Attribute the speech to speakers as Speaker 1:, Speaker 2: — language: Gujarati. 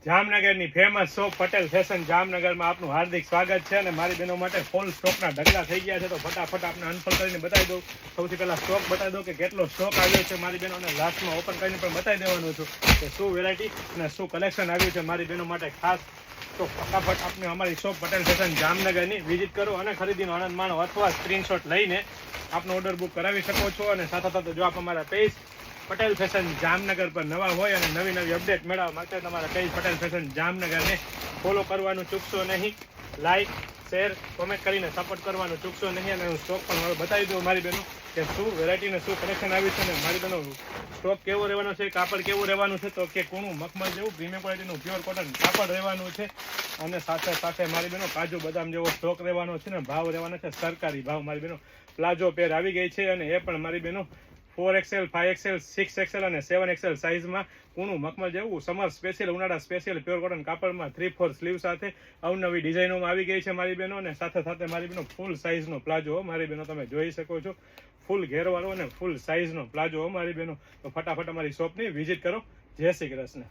Speaker 1: જામનગરની ફેમસ શોપ પટેલ ફેશન જામનગરમાં આપનું હાર્દિક સ્વાગત છે અને મારી બહેનો માટે ફૂલ સ્ટોકના ઢગલા થઈ ગયા છે તો ફટાફટ આપણે અનફોલ્ડ કરીને બતાવી દઉં. સૌથી પહેલા સ્ટોક બતાવી દઉં કે કેટલો સ્ટોક આવ્યો છે મારી બહેનોને લાસ્ટમાં ઓપન કરીને પણ બતાવી દેવાનું છું કે શું વેરાયટી અને શું કલેક્શન આવ્યું છે મારી બહેનો માટે ખાસ. તો ફટાફટ આપણે અમારી શોપ પટેલ ફેશન જામનગરની વિઝિટ કરો અને ખરીદીનો આનંદ માણો અથવા સ્ક્રીનશોટ લઈને આપનો ઓર્ડર બુક કરાવી શકો છો. અને સાથે સાથે જો આપ અમારા પેજ પટેલ ફેશન જામનગર પર નવા હોય અને નવી નવી અપડેટ મેળવવા માટે તમારા પેજ પટેલ ફેશન જામનગરને ફોલો કરવાનું ચૂકશો નહીં. લાઈક શેર કોમેન્ટ કરીને સપોર્ટ કરવાનું ચૂકશો નહીં. અને હું સ્ટોક પણ હવે બતાવી દઉં મારી બહેનો કે શું વેરાયટીને શું કલેક્શન આવ્યું છે. ને મારી બહેનો સ્ટોક કેવો રહેવાનો છે, કાપડ કેવું રહેવાનું છે તો કે કૂણું મખમલ જેવું પ્રીમિયમ ક્વોલિટીનું પ્યોર કોટન કાપડ રહેવાનું છે. અને સાથે સાથે મારી બહેનો કાજુ બદામ જેવો સ્ટોક રહેવાનો છે ને ભાવ રહેવાનો છે સરકારી ભાવ. મારી બહેનો પ્લાઝો પેર આવી ગઈ છે અને એ પણ મારી બહેનો 4XL 5XL 6XL અને 7XL સાઇઝમાં કૂણું મખમલ જેવું સમર સ્પેશિયલ ઉનાળા સ્પેશિયલ પ્યોર કોટન કાપડમાં 3/4 સ્લીવ સાથે અવનવી ડિઝાઇનોમાં આવી ગઈ છે મારી બહેનો. અને સાથે સાથે મારી બહેનો ફૂલ સાઇઝનો પ્લાઝો મારી બહેનો તમે જોઈ શકો છો, ફૂલ ઘેરવાળો અને ફૂલ સાઇઝનો પ્લાઝો મારી બહેનો. તો ફટાફટ અમારી શોપની વિઝિટ કરો. જય શ્રી કૃષ્ણ.